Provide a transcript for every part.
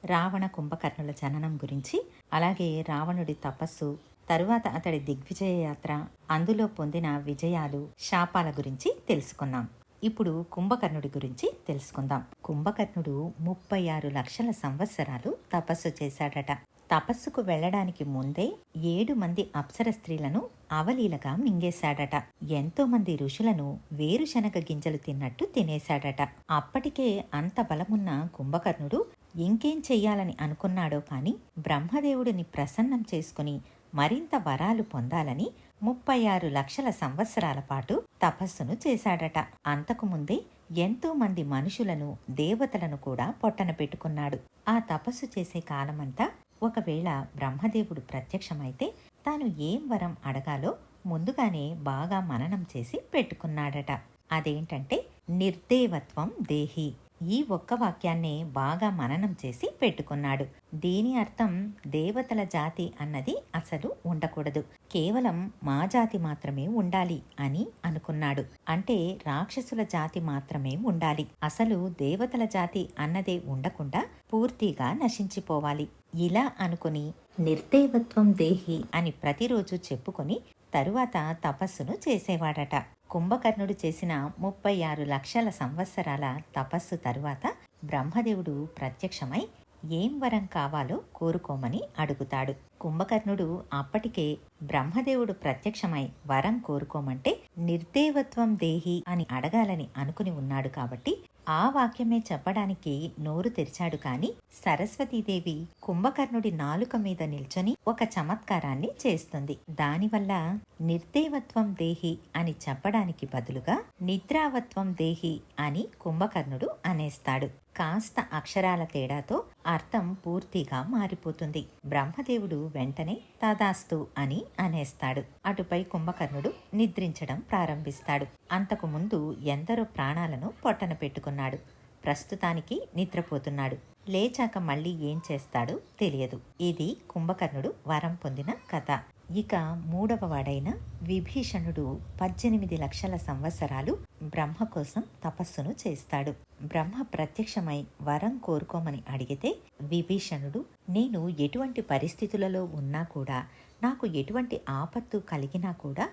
రావణ కుంభకర్ణుల జననం గురించి, అలాగే రావణుడి తపస్సు, తరువాత అతడి దిగ్విజయ యాత్ర, అందులో పొందిన విజయాలు, శాపాల గురించి తెలుసుకున్నాం. ఇప్పుడు కుంభకర్ణుడి గురించి తెలుసుకుందాం. కుంభకర్ణుడు 36 లక్షల సంవత్సరాలు తపస్సు చేశాడట. తపస్సుకు వెళ్ళడానికి ముందే 7 మంది అప్సర స్త్రీలను అవలీలగా మింగేశాడట. ఎంతో మంది ఋషులను వేరుశనగ గింజలు తిన్నట్టు తినేశాడట. అప్పటికే అంత బలమున్న కుంభకర్ణుడు ఇంకేం చెయ్యాలని అనుకున్నాడో కాని బ్రహ్మదేవుడిని ప్రసన్నం చేసుకుని మరింత వరాలు పొందాలని 36 లక్షల సంవత్సరాల పాటు తపస్సును చేశాడట. అంతకుముందే ఎంతో మంది మనుషులను, దేవతలను కూడా పొట్టన పెట్టుకున్నాడు. ఆ తపస్సు చేసే కాలమంతా ఒకవేళ బ్రహ్మదేవుడు ప్రత్యక్షమైతే తాను ఏం వరం అడగాలో ముందుగానే బాగా మననం చేసి పెట్టుకున్నాడట. అదేంటంటే నిర్దేవత్వం దేహి. ఈ ఒక్క వాక్యాన్నే బాగా మననం చేసి పెట్టుకున్నాడు. దీని అర్థం దేవతల జాతి అన్నది అసలు ఉండకూడదు, కేవలం మా జాతి మాత్రమే ఉండాలి అని అనుకున్నాడు. అంటే రాక్షసుల జాతి మాత్రమే ఉండాలి, అసలు దేవతల జాతి అన్నదే ఉండకుండా పూర్తిగా నశించిపోవాలి. ఇలా అనుకుని నిర్దేవత్వం దేహి అని ప్రతిరోజు చెప్పుకొని తరువాత తపస్సును చేసేవాడట. కుంభకర్ణుడు చేసిన 36 లక్షల సంవత్సరాల తపస్సు తరువాత బ్రహ్మదేవుడు ప్రత్యక్షమై ఏం వరం కావాలో కోరుకోమని అడుగుతాడు. కుంభకర్ణుడు అప్పటికే బ్రహ్మదేవుడు ప్రత్యక్షమై వరం కోరుకోమంటే నిర్దేవత్వం దేహి అని అడగాలని అనుకుని ఉన్నాడు కాబట్టి ఆ వాక్యమే చెప్పడానికి నోరు తెరిచాడు. కాని సరస్వతీదేవి కుంభకర్ణుడి నాలుక మీద నిల్చొని ఒక చమత్కారాన్ని చేస్తుంది. దానివల్ల నిర్దేవత్వం దేహి అని చెప్పడానికి బదులుగా నిద్రావత్వం దేహి అని కుంభకర్ణుడు అనేస్తాడు. కాస్త అక్షరాల తేడాతో అర్థం పూర్తిగా మారిపోతుంది. బ్రహ్మదేవుడు వెంటనే తదాస్తు అని అనేస్తాడు. అటుపై కుంభకర్ణుడు నిద్రించడం ప్రారంభిస్తాడు. అంతకు ముందు ఎందరో ప్రాణాలను పొట్టన పెట్టుకున్నాడు. ప్రస్తుతానికి నిద్రపోతున్నాడు. లేచాక మళ్ళీ ఏం చేస్తాడో తెలియదు. ఇది కుంభకర్ణుడు వరం పొందిన కథ. ఇక మూడవ వాడైన విభీషణుడు 18 లక్షల సంవత్సరాలు బ్రహ్మ కోసం తపస్సును చేస్తాడు. బ్రహ్మ ప్రత్యక్షమై వరం కోరుకోమని అడిగితే విభీషణుడు, నేను ఎటువంటి పరిస్థితులలో ఉన్నా కూడా, నాకు ఎటువంటి ఆపత్తు కలిగినా కూడా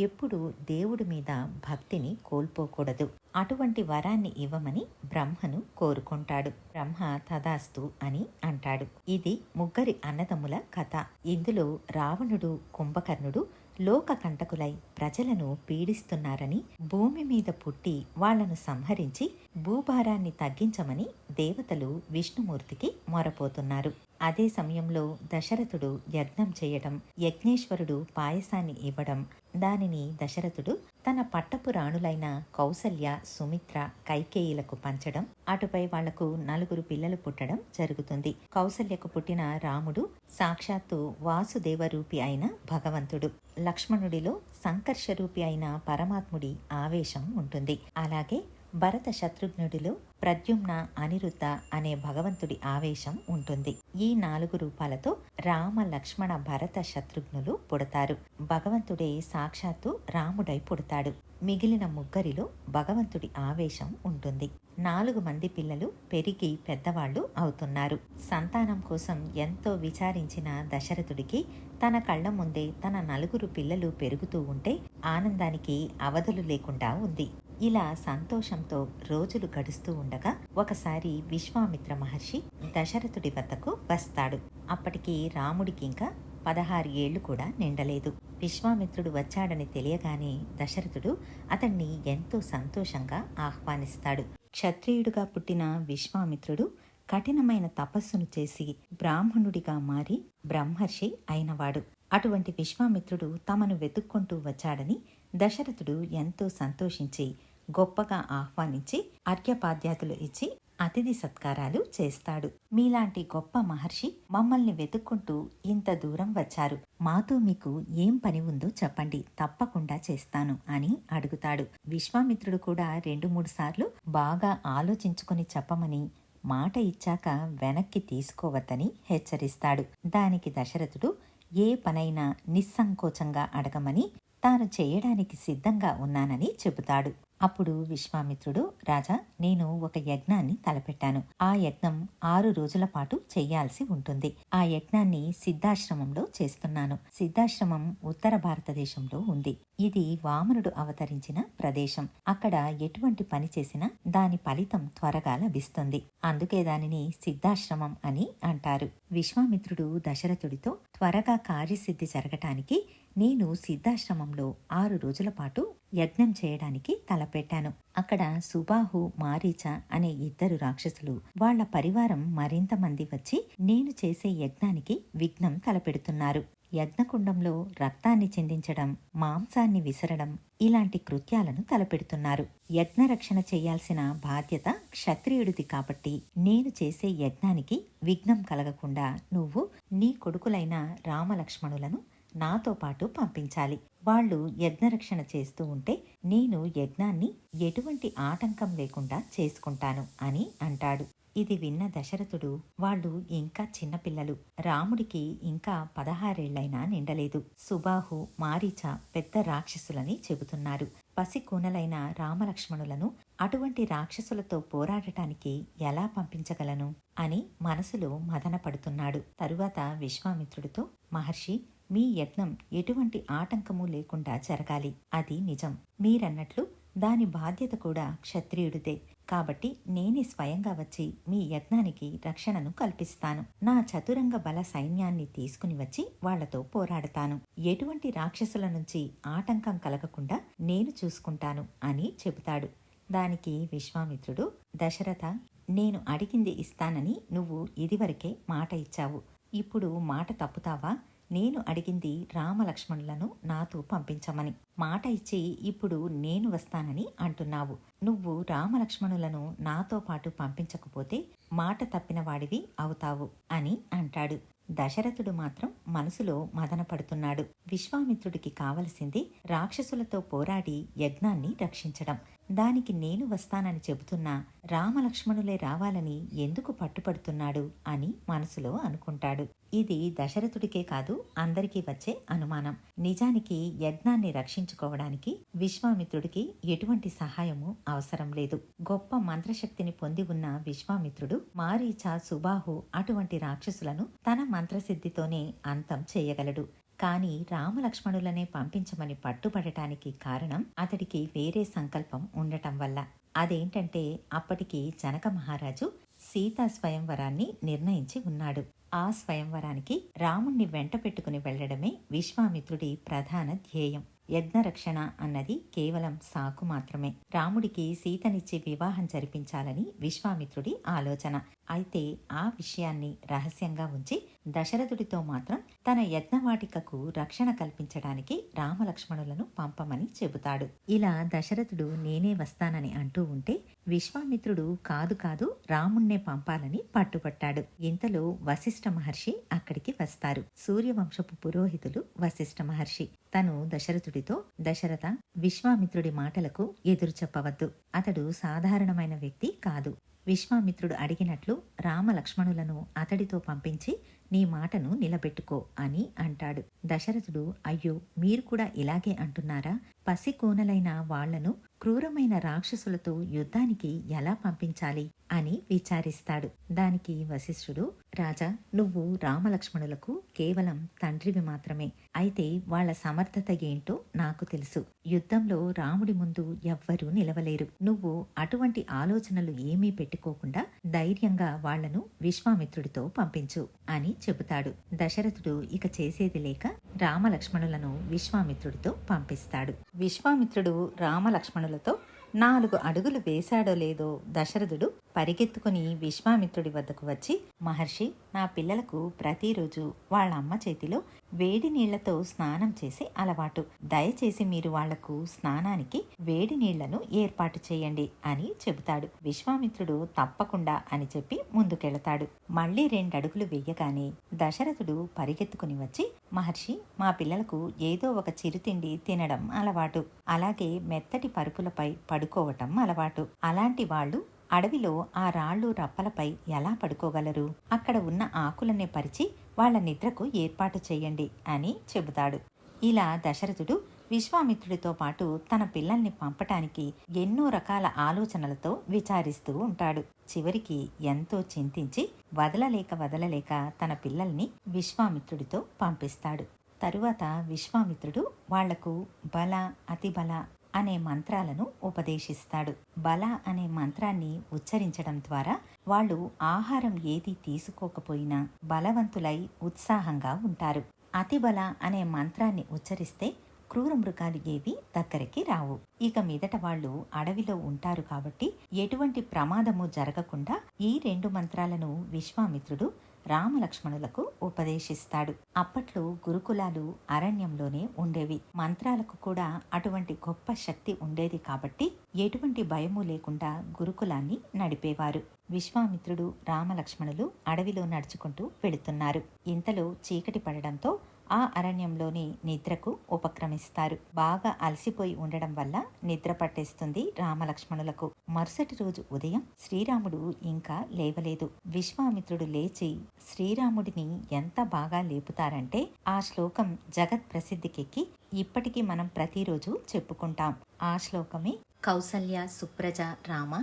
ఎప్పుడు దేవుడి మీద భక్తిని కోల్పోకూడదు, అటువంటి వరాన్ని ఇవ్వమని బ్రహ్మను కోరుకుంటాడు. బ్రహ్మ తదాస్తు అని అంటాడు. ఇది ముగ్గురి అన్నదమ్ముల కథ. ఇందులో రావణుడు, కుంభకర్ణుడు లోక కంటకులై ప్రజలను పీడిస్తున్నారని భూమి మీద పుట్టి వాళ్లను సంహరించి భూభారాన్ని తగ్గించమని దేవతలు విష్ణుమూర్తికి మొరపోతున్నారు. అదే సమయంలో దశరథుడు యజ్ఞం చేయడం, యజ్ఞేశ్వరుడు పాయసాన్ని ఇవ్వడం, దానిని దశరథుడు తన పట్టపు రాణులైన కౌసల్య, సుమిత్ర, కైకేయిలకు పంచడం, అటుపై వాళ్లకు 4 పిల్లలు పుట్టడం జరుగుతుంది. కౌసల్యకు పుట్టిన రాముడు సాక్షాత్తు వాసుదేవరూపి అయిన భగవంతుడు. లక్ష్మణుడిలో సంకర్షరూపి అయిన పరమాత్ముడి ఆవేశం ఉంటుంది. అలాగే భరత శత్రుఘ్నుడిలో ప్రద్యుమ్న, అనిరుద్ధ అనే భగవంతుడి ఆవేశం ఉంటుంది. ఈ 4 రూపాలతో రామ, లక్ష్మణ, భరత శత్రుఘ్నులు పుడతారు. భగవంతుడే సాక్షాత్తు రాముడై పుడతాడు. మిగిలిన ముగ్గురిలో భగవంతుడి ఆవేశం ఉంటుంది. 4 మంది పిల్లలు పెరిగి పెద్దవాళ్లు అవుతున్నారు. సంతానం కోసం ఎంతో విచారించిన దశరథుడికి తన కళ్ల ముందే తన 4 పిల్లలు పెరుగుతూ ఉంటే ఆనందానికి అవధులు లేకుండా ఉంది. ఇలా సంతోషంతో రోజులు గడుస్తూ ఉండగా ఒకసారి విశ్వామిత్ర మహర్షి దశరథుడి వద్దకు వస్తాడు. అప్పటికి రాముడికి ఇంకా 16 ఏళ్లు కూడా నిండలేదు. విశ్వామిత్రుడు వచ్చాడని తెలియగానే దశరథుడు అతన్ని ఎంతో సంతోషంగా ఆహ్వానిస్తాడు. క్షత్రియుడుగా పుట్టిన విశ్వామిత్రుడు కఠినమైన తపస్సును చేసి బ్రాహ్మణుడిగా మారి బ్రహ్మర్షి అయినవాడు. అటువంటి విశ్వామిత్రుడు తమను వెతుక్కుంటూ వచ్చాడని దశరథుడు ఎంతో సంతోషించి గొప్పగా ఆహ్వానించి అర్ఘ్యపాద్యాదులు ఇచ్చి అతిథి సత్కారాలు చేస్తాడు. మీలాంటి గొప్ప మహర్షి మమ్మల్ని వెతుక్కుంటూ ఇంత దూరం వచ్చారు, మాతో మీకు ఏం పని ఉందో చెప్పండి, తప్పకుండా చేస్తాను అని అడుగుతాడు. విశ్వామిత్రుడు కూడా 2-3 సార్లు బాగా ఆలోచించుకుని చెప్పమని, మాట ఇచ్చాక వెనక్కి తీసుకోవద్దని హెచ్చరిస్తాడు. దానికి దశరథుడు ఏ పనైనా నిస్సంకోచంగా అడగమని, తాను చేయడానికి సిద్ధంగా ఉన్నానని చెబుతాడు. అప్పుడు విశ్వామిత్రుడు, రాజా, నేను ఒక యజ్ఞాన్ని తలపెట్టాను. ఆ యజ్ఞం 6 రోజుల పాటు చెయ్యాల్సి ఉంటుంది. ఆ యజ్ఞాన్ని సిద్ధాశ్రమంలో చేస్తున్నాను. సిద్ధాశ్రమం ఉత్తర భారతదేశంలో ఉంది. ఇది వామనుడు అవతరించిన ప్రదేశం. అక్కడ ఎటువంటి పని చేసినా దాని ఫలితం త్వరగా లభిస్తుంది. అందుకే దానిని సిద్ధాశ్రమం అని అంటారు. విశ్వామిత్రుడు దశరథుడితో, త్వరగా కార్యసిద్ధి జరగటానికి నేను సిద్ధాశ్రమంలో 6 రోజుల పాటు యజ్ఞం చేయడానికి తలపెట్టాను. అక్కడ సుబాహు, మారీచ అనే 2 రాక్షసులు, వాళ్ల పరివారం మరింత మంది వచ్చి నేను చేసే యజ్ఞానికి విఘ్నం తలపెడుతున్నారు. యజ్ఞకుండంలో రక్తాన్ని చిందించడం, మాంసాన్ని విసరడం ఇలాంటి కృత్యాలను తలపెడుతున్నారు. యజ్ఞరక్షణ చేయాల్సిన బాధ్యత క్షత్రియుడిది కాబట్టి నేను చేసే యజ్ఞానికి విఘ్నం కలగకుండా నువ్వు నీ కొడుకులైన రామలక్ష్మణులను నాతో పాటు పంపించాలి. వాళ్ళు యజ్ఞరక్షణ చేస్తూ ఉంటే నేను యజ్ఞాన్ని ఎటువంటి ఆటంకం లేకుండా చేసుకుంటాను అని అంటాడు. ఇది విన్న దశరథుడు, వాళ్ళు ఇంకా చిన్నపిల్లలు, రాముడికి ఇంకా 16 ఏళ్లైనా నిండలేదు. సుబాహు, మారీచ పెద్ద రాక్షసులని చెబుతున్నారు. పసికూనలైన రామలక్ష్మణులను అటువంటి రాక్షసులతో పోరాడటానికి ఎలా పంపించగలను అని మనసులో మదనపడుతున్నాడు. తరువాత విశ్వామిత్రుడితో, మహర్షి, మీ యజ్ఞం ఎటువంటి ఆటంకము లేకుండా జరగాలి. అది నిజం. మీరన్నట్లు దాని బాధ్యత కూడా క్షత్రియుడిదే. కాబట్టి నేనే స్వయంగా వచ్చి మీ యజ్ఞానికి రక్షణను కల్పిస్తాను. నా చతురంగ బల సైన్యాన్ని తీసుకుని వచ్చి వాళ్లతో పోరాడతాను. ఎటువంటి రాక్షసుల నుంచి ఆటంకం కలగకుండా నేను చూసుకుంటాను అని చెబుతాడు. దానికి విశ్వామిత్రుడు, దశరథ, నేను అడిగింది ఇస్తానని నువ్వు ఇదివరకే మాట ఇచ్చావు. ఇప్పుడు మాట తప్పుతావా? నేను అడిగింది రామలక్ష్మణులను నాతో పంపించమని. మాట ఇచ్చి ఇప్పుడు నేను వస్తానని అంటున్నావు. నువ్వు రామలక్ష్మణులను నాతో పాటు పంపించకపోతే మాట తప్పిన వాడివి అవుతావు అని అంటాడు. దశరథుడు మాత్రం మనసులో మదనపడుతున్నాడు. విశ్వామిత్రుడికి కావలసింది రాక్షసులతో పోరాడి యజ్ఞాన్ని రక్షించడం. దానికి నేను వస్తానని చెబుతున్నా రామలక్ష్మణులే రావాలని ఎందుకు పట్టుపడుతున్నాడు అని మనసులో అనుకుంటాడు. ఇది దశరథుడికే కాదు, అందరికీ వచ్చే అనుమానం. నిజానికి యజ్ఞాన్ని రక్షించుకోవడానికి విశ్వామిత్రుడికి ఎటువంటి సహాయము అవసరం లేదు. గొప్ప మంత్రశక్తిని పొంది ఉన్న విశ్వామిత్రుడు మారీచ, సుబాహు అటువంటి రాక్షసులను తన మంత్రసిద్ధితోనే అంతం చేయగలడు. కాని రామలక్ష్మణులనే పంపించమని పట్టుబడటానికి కారణం అతడికి వేరే సంకల్పం ఉండటం వల్ల. అదేంటంటే అప్పటికి జనక మహారాజు సీతా స్వయంవరాన్ని నిర్ణయించి ఉన్నాడు. ఆ స్వయంవరానికి రాముణ్ణి వెంట పెట్టుకుని వెళ్లడమే విశ్వామిత్రుడి ప్రధాన ధ్యేయం. యజ్ఞరక్షణ అన్నది కేవలం సాకు మాత్రమే. రాముడికి సీతనిచ్చి వివాహం జరిపించాలని విశ్వామిత్రుడి ఆలోచన. అయితే ఆ విషయాన్ని రహస్యంగా ఉంచి దశరథుడితో మాత్రం తన యజ్ఞవాటికకు రక్షణ కల్పించడానికి రామలక్ష్మణులను పంపమని చెబుతాడు. ఇలా దశరథుడు నేనే వస్తానని అంటూ ఉంటే విశ్వామిత్రుడు కాదు కాదు రాముణ్ణే పంపాలని పట్టుపట్టాడు. ఇంతలో వశిష్ఠ మహర్షి అక్కడికి వస్తారు. సూర్యవంశపు పురోహితులు వశిష్ఠ మహర్షి. తను దశరథుడితో, దశరథ, విశ్వామిత్రుడి మాటలకు ఎదురు చెప్పవద్దు. అతడు సాధారణమైన వ్యక్తి కాదు. విశ్వామిత్రుడు అడిగినట్లు రామలక్ష్మణులను అతడితో పంపించి నీ మాటను నిలబెట్టుకో అని అంటాడు. దశరథుడు, అయ్యో, మీరు కూడా ఇలాగే అంటున్నారా? పసికోనలైన వాళ్లను క్రూరమైన రాక్షసులతో యుద్ధానికి ఎలా పంపించాలి అని విచారిస్తాడు. దానికి వశిష్ఠుడు, రాజా, నువ్వు రామలక్ష్మణులకు కేవలం తండ్రివి మాత్రమే. అయితే వాళ్ల సమర్థత ఏంటో నాకు తెలుసు. యుద్ధంలో రాముడి ముందు ఎవ్వరూ నిలవలేరు. నువ్వు అటువంటి ఆలోచనలు ఏమీ పెట్టుకోకుండా ధైర్యంగా వాళ్లను విశ్వామిత్రుడితో పంపించు అని చెబుతాడు. దశరథుడు ఇక చేసేది లేక రామలక్ష్మణులను విశ్వామిత్రుడితో పంపిస్తాడు. విశ్వామిత్రుడు రామలక్ష్మణులతో 4 అడుగులు వేశాడో లేదో దశరథుడు పరిగెత్తుకుని విశ్వామిత్రుడి వద్దకు వచ్చి, మహర్షి, నా పిల్లలకు ప్రతిరోజు వాళ్ళ అమ్మ చేతిలో వేడి నీళ్లతో స్నానం చేసే అలవాటు. దయచేసి మీరు వాళ్లకు స్నానానికి వేడి నీళ్లను ఏర్పాటు చేయండి అని చెబుతాడు. విశ్వామిత్రుడు తప్పకుండా అని చెప్పి ముందుకెళతాడు. మళ్లీ 2 అడుగులు వెయ్యగానే దశరథుడు పరిగెత్తుకుని వచ్చి, మహర్షి, మా పిల్లలకు ఏదో ఒక చిరుతిండి తినడం అలవాటు. అలాగే మెత్తటి పరుపులపై పడుకోవటం అలవాటు. అలాంటి వాళ్ళు అడవిలో ఆ రాళ్ళు రప్పలపై ఎలా పడుకోగలరు? అక్కడ ఉన్న ఆకులనే పరిచి వాళ్ల నిద్రకు ఏర్పాటు చేయండి అని చెబుతాడు. ఇలా దశరథుడు విశ్వామిత్రుడితో పాటు తన పిల్లల్ని పంపటానికి ఎన్నో రకాల ఆలోచనలతో విచారిస్తూ ఉంటాడు. చివరికి ఎంతో చింతించి వదలలేక తన పిల్లల్ని విశ్వామిత్రుడితో పంపిస్తాడు. తరువాత విశ్వామిత్రుడు వాళ్లకు బల, అతిబల అనే మంత్రాలను ఉపదేశిస్తాడు. బల అనే మంత్రాన్ని ఉచ్చరించడం ద్వారా వాళ్ళు ఆహారం ఏది తీసుకోకపోయినా బలవంతులై ఉత్సాహంగా ఉంటారు. అతిబల అనే మంత్రాన్ని ఉచ్చరిస్తే క్రూర మృగాలు ఏవి దగ్గరికి రావు. ఇక మీదట వాళ్ళు అడవిలో ఉంటారు కాబట్టి ఎటువంటి ప్రమాదము జరగకుండా ఈ 2 మంత్రాలను విశ్వామిత్రుడు రామలక్ష్మణులకు ఉపదేశిస్తాడు. అప్పట్లో గురుకులాలు అరణ్యంలోనే ఉండేవి. మంత్రాలకు కూడా అటువంటి గొప్ప శక్తి ఉండేది కాబట్టి ఎటువంటి భయము లేకుండా గురుకులాన్ని నడిపేవారు. విశ్వామిత్రుడు రామలక్ష్మణులు అడవిలో నడుచుకుంటూ వెళుతున్నారు. ఇంతలో చీకటి పడడంతో ఆ అరణ్యంలోనే నిద్రకు ఉపక్రమిస్తారు. బాగా అలసిపోయి ఉండడం వల్ల నిద్ర పట్టేస్తుంది రామలక్ష్మణులకు. మరుసటి రోజు ఉదయం శ్రీరాముడు ఇంకా లేవలేదు. విశ్వామిత్రుడు లేచి శ్రీరాముడిని ఎంత బాగా లేపుతారంటే ఆ శ్లోకం జగత్ ప్రసిద్ధికెక్కి ఇప్పటికీ మనం ప్రతిరోజు చెప్పుకుంటాం. ఆ శ్లోకమే కౌసల్య సుప్రజ రామ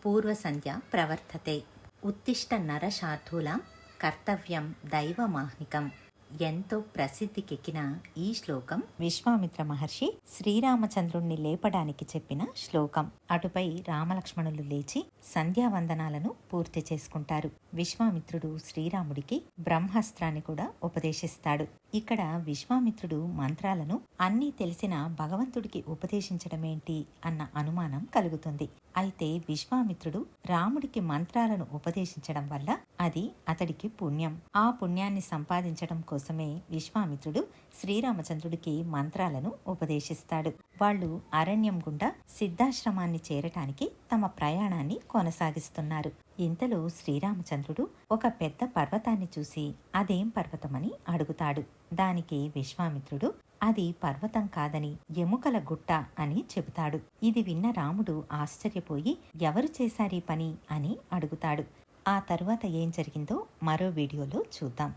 పూర్వ సంధ్య ప్రవర్తతే ఉత్తిష్ట నరశార్థూలం కర్తవ్యం దైవమాహ్నికం. ఎంతో ప్రసిద్ధికెక్కిన ఈ శ్లోకం విశ్వామిత్ర మహర్షి శ్రీరామచంద్రుణ్ణి లేపడానికి చెప్పిన శ్లోకం. అటుపై రామలక్ష్మణులు లేచి సంధ్యావందనాలను పూర్తి చేసుకుంటారు. విశ్వామిత్రుడు శ్రీరాముడికి బ్రహ్మాస్త్రాన్ని కూడా ఉపదేశిస్తాడు. ఇక్కడ విశ్వామిత్రుడు మంత్రాలను అన్నీ తెలిసిన భగవంతుడికి ఉపదేశించడమేంటి అన్న అనుమానం కలుగుతుంది. అయితే విశ్వామిత్రుడు రాముడికి మంత్రాలను ఉపదేశించడం వల్ల అది అతడికి పుణ్యం. ఆ పుణ్యాన్ని సంపాదించడం కోసమే విశ్వామిత్రుడు శ్రీరామచంద్రుడికి మంత్రాలను ఉపదేశిస్తాడు. వాళ్ళు అరణ్యం గుండా సిద్ధాశ్రమాన్ని చేరటానికి తమ ప్రయాణాన్ని కొనసాగిస్తున్నారు. ఇంతలో శ్రీరామచంద్రుడు ఒక పెద్ద పర్వతాన్ని చూసి అదేం పర్వతమని అడుగుతాడు. దానికి విశ్వామిత్రుడు అది పర్వతం కాదని ఎముకల గుట్ట అని చెబుతాడు. ఇది విన్న రాముడు ఆశ్చర్యపోయి ఎవరు చేశారీ పని అని అడుగుతాడు. ఆ తరువాత ఏం జరిగిందో మరో వీడియోలో చూద్దాం.